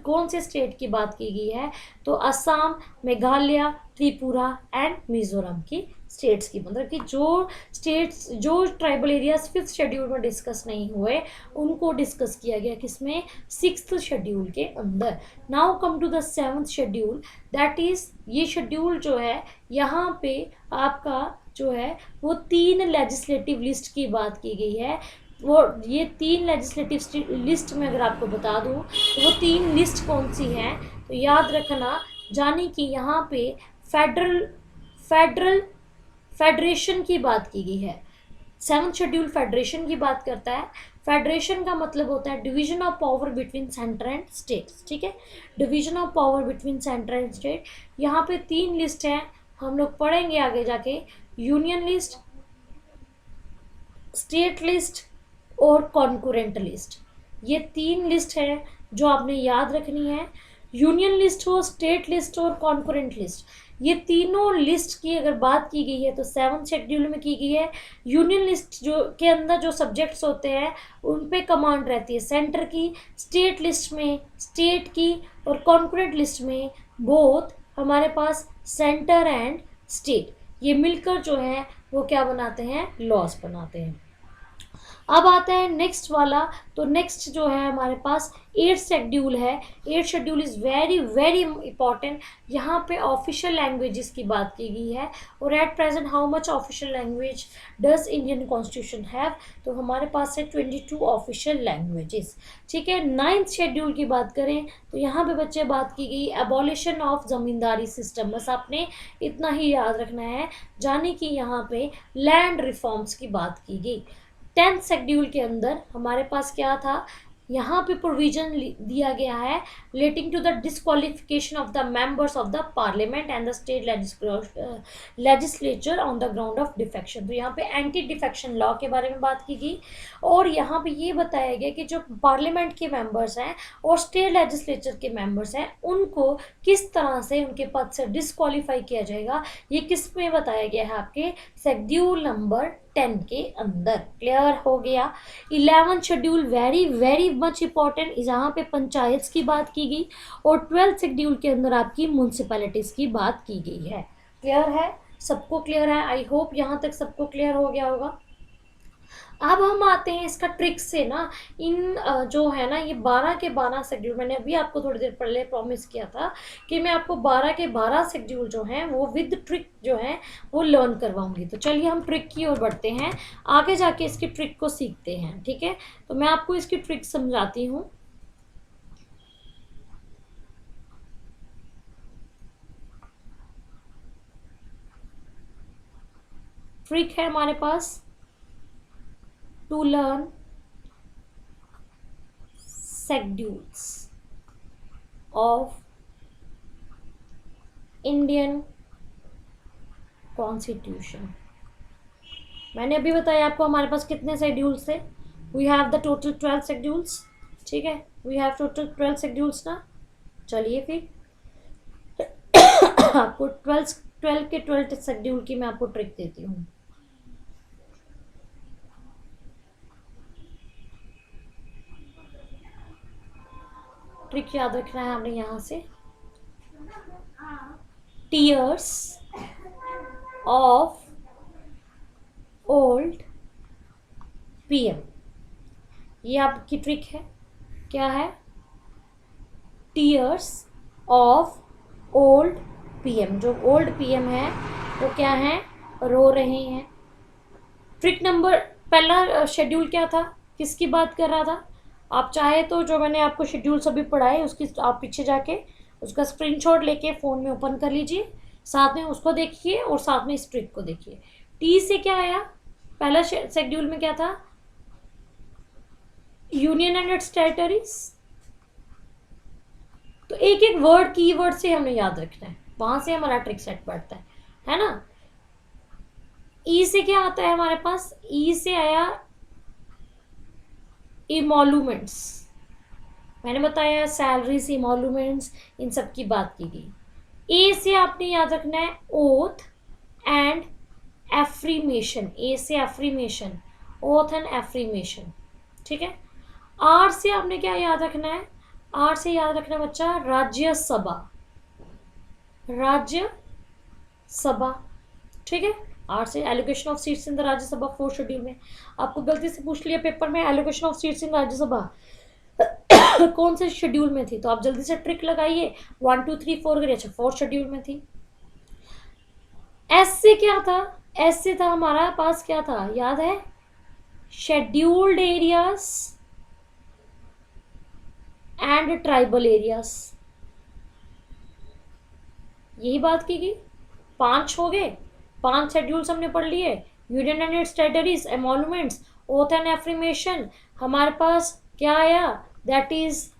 कौन से स्टेट की बात की गई है? तो असम, मेघालय, त्रिपुरा एंड मिजोरम की स्टेट्स की, मतलब कि जो स्टेट्स, जो ट्राइबल एरियाज फिफ्थ शेड्यूल में डिस्कस नहीं हुए, उनको डिस्कस किया गया किसमें? सिक्स्थ शेड्यूल के अंदर। Now come to the seventh schedule, that is, ये शेड्यूल जो है यहाँ पे आपका जो है वो 3 लेजिस्लेटिव लिस्ट की बात की गई है। वो ये 3 लेजिस्लेटिव लिस्ट में अगर आपको बता दूं तो वो 3 लिस्ट कौन सी हैं, तो याद रखना, जाने कि यहाँ पे फेडरेशन की बात की गई है। सेवंथ शेड्यूल फेडरेशन की बात करता है। फेडरेशन का मतलब होता है division of power between centre and states. ठीक है, division of power between centre and state. यहाँ पे 3 लिस्ट हैं, हम लोग पढ़ेंगे आगे जाके, यूनियन लिस्ट, स्टेट लिस्ट और कॉन्करेंट लिस्ट। ये 3 लिस्ट है जो आपने याद रखनी है। यूनियन लिस्ट हो, स्टेट लिस्ट और कॉन्करेंट लिस्ट, ये तीनों लिस्ट की अगर बात की गई है तो 7th शेड्यूल में की गई है। यूनियन लिस्ट जो के अंदर जो सब्जेक्ट्स होते हैं उन पे कमांड रहती है सेंटर की, स्टेट लिस्ट में स्टेट की, और कॉन्करेंट लिस्ट में बोथ हमारे पास सेंटर एंड स्टेट, ये मिलकर जो है वो क्या बनाते हैं, लॉज बनाते हैं। अब आता है नेक्स्ट वाला, तो नेक्स्ट जो है हमारे पास 8th शेड्यूल है। 8th schedule is very very important. यहाँ पे ऑफिशियल लैंग्वेजेस की बात की गई है, और at present how much official language does Indian constitution have, तो हमारे पास है 22 ऑफिशियल लैंग्वेजेस। ठीक है। 9th शेड्यूल की बात करें तो यहाँ पे बच्चे बात की गई एबॉलिशन ऑफ जमींदारी सिस्टम, बस आपने इतना ही याद रखना है, जाने कि यहाँ पे लैंड रिफॉर्म्स की बात की गई। 10th शेड्यूल के अंदर हमारे पास क्या था, यहाँ पे प्रोविजन दिया गया है relating to the disqualification of the members of the parliament and the state legislature on the ground of defection. तो यहाँ पे एंटी डिफेक्शन लॉ के बारे में बात की गई, और यहाँ पे ये बताया गया कि जो पार्लियामेंट के मेंबर्स हैं और स्टेट लेजिस्लेचर के मेंबर्स हैं उनको किस तरह से उनके पद से डिस्क्वालीफाई किया जाएगा, ये किस में बताया गया है, आपके शेड्यूल नंबर 10 के अंदर। क्लियर हो गया। 11th schedule very very much important, जहाँ पे पंचायत की बात की गई, और 12th शेड्यूल के अंदर आपकी म्यूनसिपैलिटीज की बात की गई है। क्लियर है, सबको क्लियर है? आई होप यहाँ तक सबको क्लियर हो गया होगा। अब हम आते हैं इसका ट्रिक से ना, इन जो है ना ये 12 के 12 शेड्यूल, मैंने अभी आपको थोड़ी देर पहले प्रॉमिस किया था कि मैं आपको 12 के 12 शेड्यूल जो हैं वो विद ट्रिक जो है वो लर्न करवाऊंगी। तो चलिए हम ट्रिक की ओर बढ़ते हैं, आगे जाके इसकी ट्रिक को सीखते हैं। ठीक है, तो मैं आपको इसकी ट्रिक समझाती हूँ। ट्रिक है हमारे पास to learn schedules of Indian Constitution। मैंने अभी बताया आपको हमारे पास कितने शेड्यूल्स थे, we have the total 12 schedules. ठीक है, वी हैव टोटल 12 शेड्यूल्स ना। चलिए फिर आपको 12 के 12 शेड्यूल की मैं आपको ट्रिक देती हूँ। ट्रिक याद रखना है हमने यहाँ से, टीयर्स ऑफ ओल्ड पीएम, ये आपकी ट्रिक है। क्या है? टीयर्स ऑफ ओल्ड पीएम, जो ओल्ड पीएम है वो क्या है, रो रहे हैं। ट्रिक नंबर, पहला शेड्यूल क्या था, किसकी बात कर रहा था? आप चाहे तो जो मैंने आपको शेड्यूल सभी पढ़ाए उसकी आप पीछे जाके उसका स्क्रीनशॉट लेके फ़ोन में ओपन कर लीजिए, साथ में उसको देखिए और साथ में इस ट्रिक को देखिए। टी से क्या आया, पहला शेड्यूल में क्या था, यूनियन एंड इट्स टेरिटरीज। तो एक एक वर्ड की वर्ड से हमें याद रखना है, वहां से हमारा ट्रिक सेट बढ़ता है ना। ई से क्या आता है हमारे पास, ई से आया इमोल्यूमेंट्स, मैंने बताया सैलरीज, इमोल्यूमेंट्स, इन सब की बात की गई। ए से आपने याद रखना है ओथ एंड एफ्रीमेशन, ए से एफ्रीमेशन, ओथ एंड एफ्रीमेशन। ठीक है। आर से आपने क्या याद रखना है, आर से याद रखना बच्चा राज्यसभा, राज्यसभा। ठीक है। आर से allocation of seats in the Rajya Sabha 4th schedule में आपको गलती से पूछ लिया पेपर में, allocation of seats in Rajya Sabha कौन से शेड्यूल में थी, तो आप जल्दी से ट्रिक लगाइए, 1 2 3 4 करिए। अच्छा, 4th शेड्यूल में थी। एस से क्या था, एस से था हमारा पास क्या था, याद है, scheduled areas and tribal areas, यही बात की गई। 5 हो गए, 5 शेड्यूल्स हमने पढ़ लिए, union and its territories, एमोल्यूमेंट्स, oath and एफ्रीमेशन। हमारे पास क्या आया, that is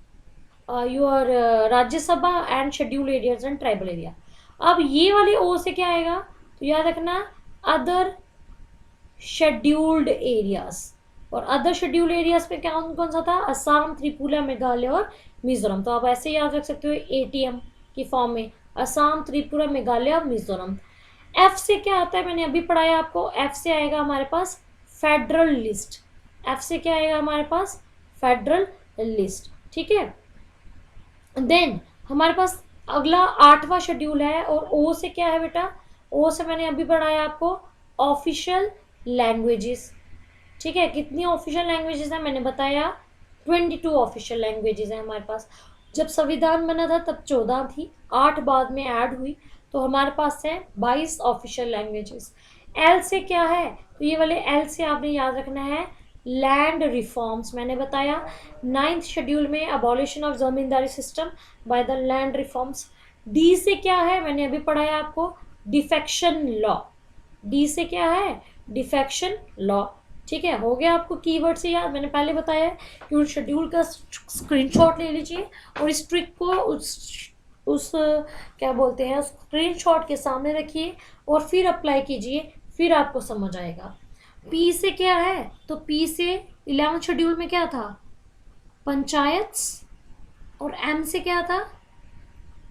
your Rajya Sabha and schedule areas and tribal area. अब ये वाली ओ से क्या आएगा, तो याद रखना अदर शेड्यूल्ड एरियाज, और अदर शेड्यूल्ड एरियाज में क्या कौन सा था, असम, त्रिपुरा, मेघालय और मिजोरम। तो आप ऐसे याद रख सकते हो एटीएम की फॉर्म में, असम, त्रिपुरा, मेघालय और मिजोरम। एफ से क्या आता है, मैंने अभी पढ़ाया आपको, एफ से आएगा हमारे पास फेडरल लिस्ट, एफ से क्या आएगा हमारे पास, फेडरल लिस्ट। ठीक है। देन हमारे पास अगला 8वां शेड्यूल है, और ओ से क्या है बेटा, ओ से मैंने अभी पढ़ाया आपको ऑफिशियल लैंग्वेजेस। ठीक है, कितनी ऑफिशियल लैंग्वेजेस हैं मैंने बताया, 22 ऑफिशियल लैंग्वेजेस हैं हमारे पास। जब संविधान बना था तब 14 थी, 8 बाद में ऐड हुई, तो हमारे पास है 22 ऑफिशियल लैंग्वेजेस। एल से क्या है, तो ये वाले एल से आपने याद रखना है लैंड रिफॉर्म्स, मैंने बताया 9th शेड्यूल में abolition of zamindari system by the land reforms. D से क्या है, मैंने अभी पढ़ाया आपको डिफेक्शन लॉ। डी से क्या है, डिफेक्शन लॉ। ठीक है, हो गया आपको कीवर्ड से याद, मैंने पहले बताया कि उस शेड्यूल का स्क्रीनशॉट ले लीजिए और इस ट्रिक को उस क्या बोलते हैं, उस स्क्रीनशॉट के सामने रखिए और फिर अप्लाई कीजिए, फिर आपको समझ आएगा। पी से क्या है, तो पी से 11th शेड्यूल में क्या था, पंचायत, और एम से क्या था,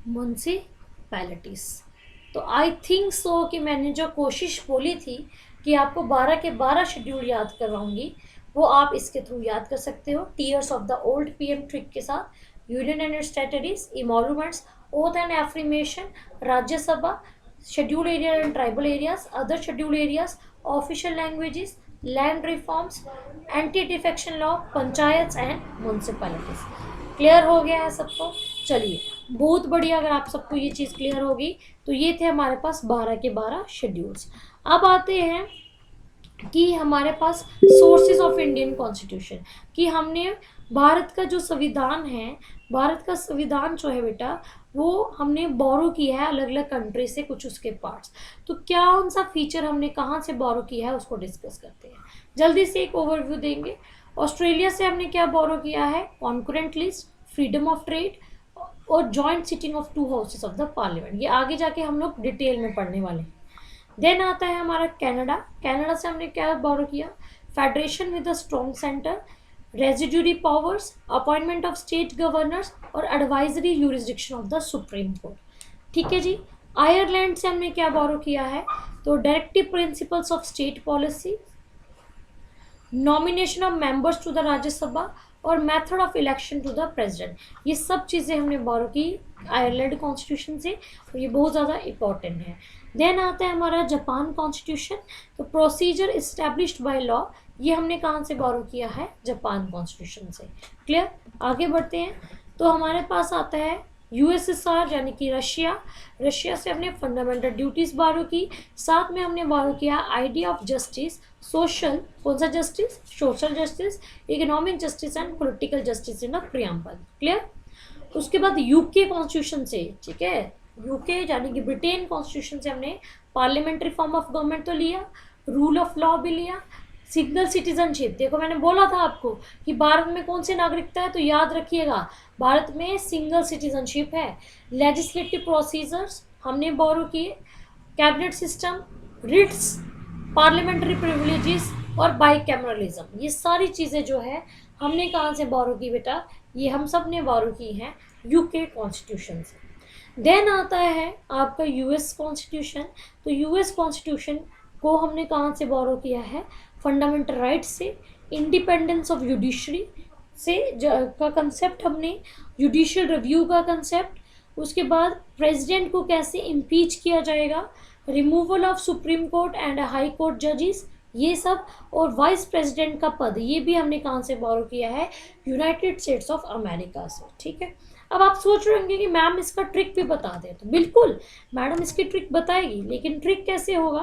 म्युनिसिपैलिटीज। तो आई थिंक सो कि मैंने जो कोशिश बोली थी कि आपको 12 के 12 शेड्यूल याद करवाऊंगी, वो आप इसके थ्रू याद कर सकते हो, tears of the old PM trick के साथ, union and its territories, emoluments, oath and affirmation, Rajya Sabha, schedule area and tribal areas, other schedule areas, official languages, land reforms, anti defection law, panchayat and municipalities. Clear हो गया है सबको? चलिए, बहुत बढ़िया। अगर आप सबको ये चीज़ क्लियर होगी तो ये थे हमारे पास 12 के 12 शेड्यूल्स। अब आते हैं कि हमारे पास सोर्सेज ऑफ इंडियन कॉन्स्टिट्यूशन, कि हमने भारत का जो संविधान है, भारत का संविधान जो है बेटा, वो हमने बोरो किया है अलग अलग कंट्री से कुछ उसके पार्ट्स। तो क्या कौन सा फीचर हमने कहाँ से बोरो किया है उसको डिस्कस करते हैं। जल्दी से एक ओवरव्यू देंगे। ऑस्ट्रेलिया से हमने क्या बोरो किया है, concurrent list, freedom of trade और joint sitting of 2 houses of the parliament. ये आगे जाके हम लोग डिटेल में पढ़ने वाले हैं। देन आता है हमारा कनाडा। कनाडा से हमने क्या बोरो किया, federation with a strong centre, residuary powers, appointment of state governors और advisory jurisdiction of the supreme court. ठीक है जी। आयरलैंड से हमने क्या बोरो किया है, तो directive principles of state policy, nomination of members to the Rajya Sabha और method of election to the president. ये सब चीज़ें हमने बोरो की आयरलैंड कॉन्स्टिट्यूशन से, और ये बहुत ज़्यादा इंपॉर्टेंट है। देन आता है हमारा जापान कॉन्स्टिट्यूशन। तो प्रोसीजर इस्टेब्लिश्ड बाय लॉ, ये हमने कहाँ से बोरो किया है, जापान कॉन्स्टिट्यूशन से। क्लियर, आगे बढ़ते हैं। तो हमारे पास आता है यूएसएसआर यानी कि रशिया। रशिया से हमने फंडामेंटल ड्यूटीज बोरो की, साथ में हमने बोरो किया आइडिया ऑफ जस्टिस, सोशल, कौन सा justice, social justice, economic justice and political justice in a preamble. Clear. उसके बाद यूके कॉन्स्टिट्यूशन से, ठीक है, यूके यानी कि ब्रिटेन कॉन्स्टिट्यूशन से हमने पार्लियामेंट्री फॉर्म ऑफ गवर्नमेंट तो लिया, रूल ऑफ लॉ भी लिया, सिंगल सिटीजनशिप। देखो मैंने बोला था आपको कि भारत में कौन सी नागरिकता है, तो याद रखिएगा भारत में सिंगल सिटीजनशिप है। लेजिस्लेटिव प्रोसीजर्स हमने बोरो किए, cabinet system, writs, parliamentary privileges और बाइकैमरलिज्म। ये सारी चीज़ें जो है हमने कहाँ से बोरो की बेटा, ये हम सब ने बोरो की हैं यूके कॉन्स्टिट्यूशन से। देन आता है आपका यूएस कॉन्स्टिट्यूशन। तो यूएस कॉन्स्टिट्यूशन को हमने कहाँ से बोरो किया है, फंडामेंटल राइट्स से, इंडिपेंडेंस ऑफ जुडिशरी से का कंसेप्ट हमने, जुडिशियल रिव्यू का कंसेप्ट, उसके बाद प्रेसिडेंट को कैसे इम्पीच किया जाएगा, removal of supreme court and high court जजेस, ये सब, और वाइस प्रेसिडेंट का पद, ये भी हमने कहाँ से बोरो किया है, यूनाइटेड स्टेट्स ऑफ अमेरिका से। ठीक है। अब आप सोच रहे होंगे कि मैम इसका ट्रिक भी बता दें, तो बिल्कुल मैडम इसकी ट्रिक बताएगी, लेकिन ट्रिक कैसे होगा,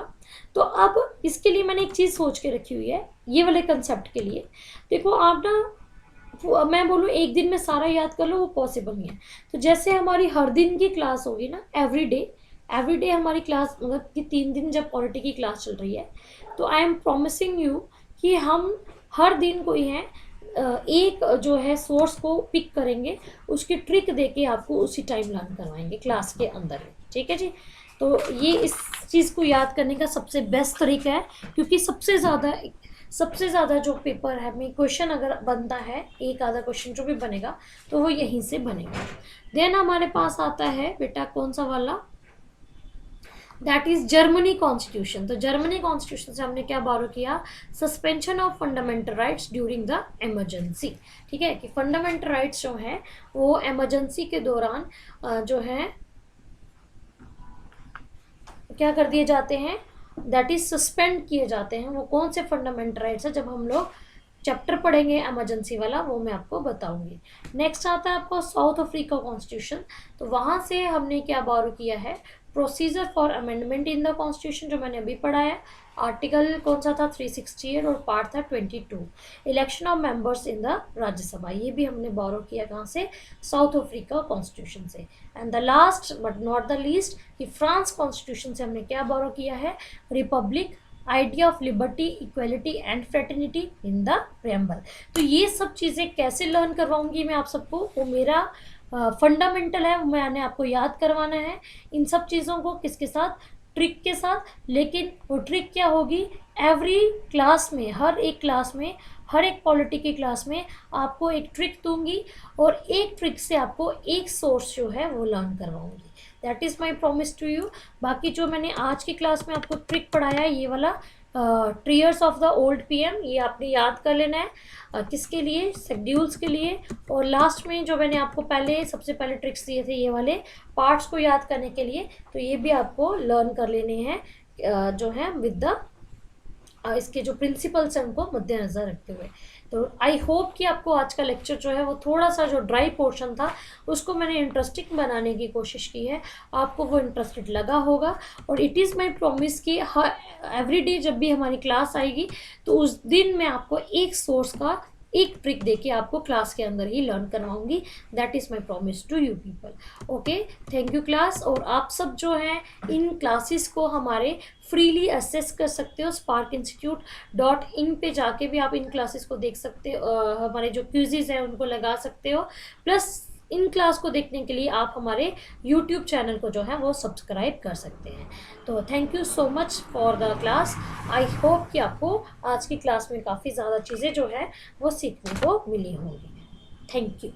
तो अब इसके लिए मैंने एक चीज़ सोच के रखी हुई है ये वाले कंसेप्ट के लिए। देखो आप ना, मैं बोलूँ एक दिन में सारा याद कर लो, वो पॉसिबल नहीं है। तो जैसे हमारी हर दिन की क्लास होगी ना, एवरीडे हमारी क्लास, मतलब कि 3 दिन जब पॉलिटी की क्लास चल रही है, तो आई एम प्रॉमिसिंग यू कि हम हर दिन कोई है एक जो है सोर्स को पिक करेंगे, उसकी ट्रिक देके आपको उसी टाइम लर्न करवाएंगे क्लास के अंदर। ठीक है जी। तो ये इस चीज़ को याद करने का सबसे बेस्ट तरीका है, क्योंकि सबसे ज़्यादा जो पेपर है में क्वेश्चन अगर बनता है, एक आधा क्वेश्चन जो भी बनेगा तो वो यहीं से बनेगा। देन हमारे पास आता है बेटा कौन सा वाला, दैट इज जर्मनी कॉन्स्टिट्यूशन। तो जर्मनी कॉन्स्टिट्यूशन से हमने क्या बोरो किया, suspension of fundamental rights during the emergency. ठीक है, कि फंडामेंटल राइट्स जो हैं वो इमरजेंसी के दौरान जो है क्या कर दिए जाते हैं, दैट इज सस्पेंड किए जाते हैं। वो कौन से फंडामेंटल राइट्स है, जब हम लोग चैप्टर पढ़ेंगे इमरजेंसी वाला वो मैं आपको बताऊंगी। नेक्स्ट आता है आपको साउथ अफ्रीका कॉन्स्टिट्यूशन। तो वहाँ से हमने क्या बोरो किया है, procedure for amendment in the constitution, जो मैंने अभी पढ़ा है। आर्टिकल कौन सा था, 368, और पार्ट था 22, election of members in the Rajya Sabha. ये भी हमने बोरो किया कहाँ से, साउथ अफ्रीका कॉन्स्टिट्यूशन से। And the last but not the least, कि फ्रांस कॉन्स्टिट्यूशन से हमने क्या बोरो किया है, Republic, idea of liberty, equality and fraternity in the preamble. तो ये सब चीज़ें कैसे लर्न करवाऊंगी मैं आप सबको, वो मेरा फंडामेंटल है, वो मैंने आपको याद करवाना है इन सब चीज़ों को, किसके साथ, ट्रिक के साथ। लेकिन वो ट्रिक क्या होगी, एवरी क्लास में, हर एक क्लास में, हर एक पॉलिटी की क्लास में आपको एक ट्रिक दूंगी, और एक ट्रिक से आपको एक सोर्स जो है वो लर्न करवाऊंगी। That is my promise to you. बाकी जो मैंने आज की क्लास में आपको ट्रिक पढ़ाया है, ये वाला ट्रियर्स ऑफ द ओल्ड पीएम, ये आपने याद कर लेना है। किसके लिए, शेड्यूल्स के लिए। और लास्ट में जो मैंने आपको पहले सबसे पहले ट्रिक्स दिए थे, ये वाले पार्ट्स को याद करने के लिए, तो ये भी आपको लर्न कर लेने हैं जो है विद द इसके जो प्रिंसिपल्स हैं उनको मद्देनज़र रखते हुए। तो आई होप कि आपको आज का लेक्चर जो है वो थोड़ा सा जो ड्राई पोर्शन था उसको मैंने इंटरेस्टिंग बनाने की कोशिश की है, आपको वो इंटरेस्टेड लगा होगा। और इट इज़ माई प्रॉमिस कि एवरी डे जब भी हमारी क्लास आएगी तो उस दिन मैं आपको एक सोर्स का एक ट्रिक देके आपको क्लास के अंदर ही लर्न करवाऊंगी। That is my promise to you people. Okay, thank you class. और आप सब जो हैं इन क्लासेस को हमारे फ्रीली असेस कर सकते हो, sparkinstitute.in पे जाके भी आप इन क्लासेस को देख सकते हो, हमारे जो क्विज़ेज़ हैं उनको लगा सकते हो। प्लस इन क्लास को देखने के लिए आप हमारे YouTube चैनल को जो है वो सब्सक्राइब कर सकते हैं। तो thank you so much for the class. I hope कि आपको आज की क्लास में काफ़ी ज़्यादा चीज़ें जो है वो सीखने को मिली होंगी। Thank you.